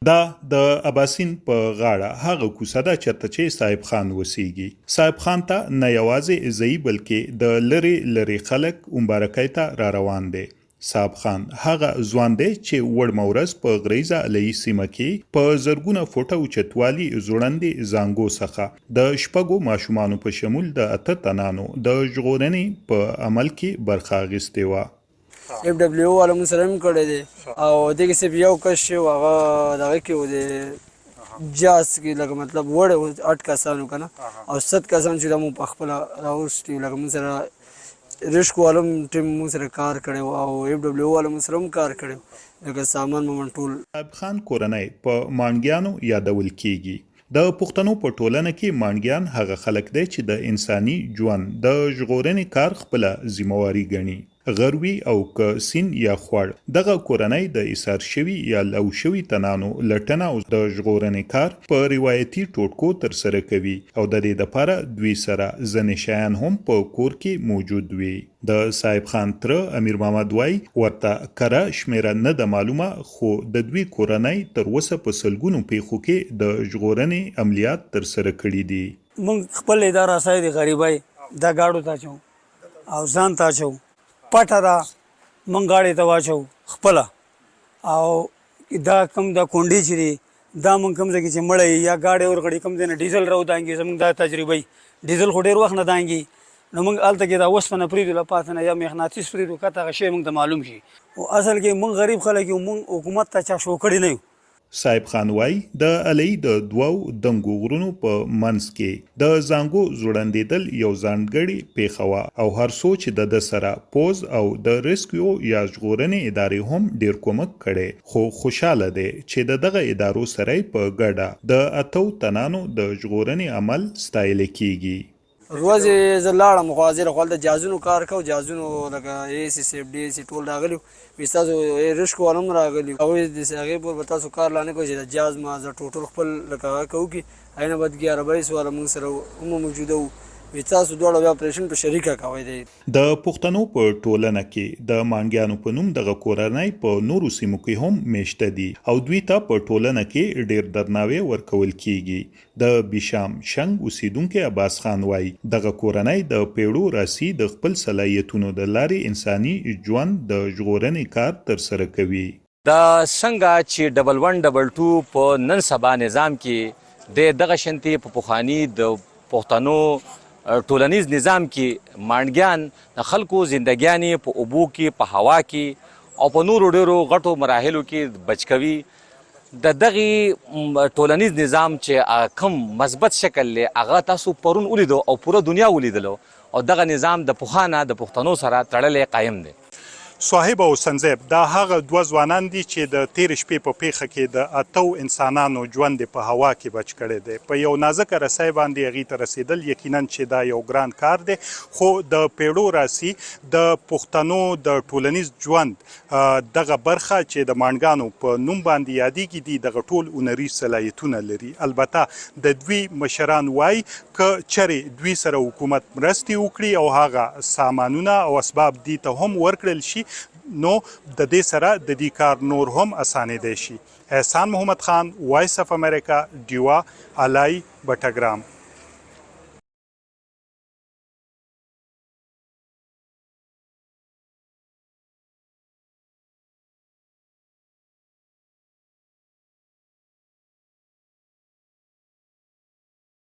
دا د اباسین په غاړه هغه کوڅه ده چېرته چې صاحب خان اوسیږي. صاحب خان ته نه یوازې ځایي بلکې د لرې لرې خلک مبارکۍ ته را روان دی. صاحب خان هغه ځوان دی چې وړمه ورځ په غریزه علي سیمه کې په زرګونه فوټه اوچتوالي ځوړندې زانګو څخه د شپږو ماشومانو په شمول د 8 تنانو د ژغورنې په عمل کې برخه اخیستې وه. FW والا موږ سره هم کړی دی او دغه صرف یو کس چې هغه دغه کې و د جاز کې لکه مطلب وړ 8 کسانو کنه او 7 کسان چې موږ په خپل راوستي لکه موږ سره ریسک والم ټیم موږ سره کار کړی او FW والا موږ سره هم کار کړی لکه سامان موږ ټول. صاحب خان کورنۍ په مانګیانو یادول کیږي. د پښتنو په ټولنه کې مانګیان هغه خلک دی چې د انساني ژوند د ژغورنې کار خپله ذمہواري ګڼي. غروي او که سین یا خوړ دغه کورنۍ د ایثار شوي یا لو شوي تنانو لټنه او د ژغورنې کار په روایتي ټوټکو ترسره کوي او د دې دپاره دوی سره ځینې شیان هم په کور کې موجود وي. د صاحب خان تره امیر محمد وای ورته کره شمیره نه ده معلومه خو د دوی کورنۍ تر اوسه په سلګونو پیښو کې د ژغورنې عملیات ترسره کړي دي. موږ خپل اداره سای د غریبۍ دا گاډو ته چو او ځان ته چو پټه دا موږ گاډي ته واچو خپل او دا کم دا کونډې چې دي دا موږ کم ځای کې چې مړی یا گاډي ورغړي کم ځای نه ډیزل راودانګي زموږ دا تجربه ډیزل خو ډېر وخت نه دانګي نو موږ هلته کې دا اوسپنه پرېږدو له پاسه نه یا مغناطیس پرېږدو که هغه شی موږ ته معلوم شي او اصل کې موږ غریب خلک یو موږ حکومت ته چا شو کړی نه یو. صاحب خان وای د علي د دوو دنګو غرونو په منځ کې د زانګو ځوړندېدل یو ځانګړې پیښه وه او هر څو چې د سره پوز او د ریسکیو یا ژغورنې ادارې هم ډیر کومک کړی خو خوشاله دی چې د دغه ادارو سره په ګډه د 8 تنانو د ژغورنې عمل ستایل کیږي. ورځې زه لاړم خو حاضر خو هلته جازونو کار کوو جازونو لکه ACC ټول راغلي وي ستاسو ریسک والا هم راغلي هغوی هغې پورې به تاسو کار لا نه کوئ چې د جاز ما زه ټوټل خپل لکه هغه کوو کي هغې نه بعد 11-22 والا موږ سره هم موجوده وو وي تاسو دواړه بیا اپریشن په شریکه کوئ دی. د پښتنو په ټولنه کې د مانګیانو په نوم دغه کورنۍ په نورو سیمو کې هم میشته دي او دوی ته په ټولنه کې ډیر درناوی ورکول کیږي. د بیشام شنګ اوسیدونکي عباس خان وای دغه کورنۍ د پیړو راسي د خپل صلاحیتونو د لارې انساني ژوند د ژغورنې کار ترسره کوي. دا څنګه چې 1122 په نن سبا نظام کې د دغه شنتي په پخواني د پښتنو ټولنیز نظام کې مانډګیان د خلکو زندګیانې په اوبو کې په هوا کې او په نورو ډېرو غټو مراحلو کې بچ کوي. د دغې ټولنیز نظام چې کم مثبت شکل دی هغه تاسو پرون ولیدو او پوره دنیا ولیدلو او دغه نظام د پخوانه د پښتنو سره تړلی قایم دی. صاحب او سنځیب دا هغه دوه ځوانان دي چې د تیر شپې په پیښه کې د 8 انسانانو ژوند په هوا کې بچ کړی دی. په یو نازکه رسۍ باندې هغې ته رسېدل یقینا چې دا یو ګران کار دی خو د پیړو راسي د پښتنو د ټولنیز ژوند دغه برخه چې د مانډګانو په نوم باندې یادېږي دي دغه ټول هنري صلاحیتونه لري. البته د دوی مشران وایي که چرې دوی سره حکومت مرستې وکړي او هغه سامانونه او اسباب دي ته هم ورکړل شي نو د دې سره د دې کار نور هم اسانېدی شي. احسان محمد خان وایس اف امریکا ډیوا الای بټګرام.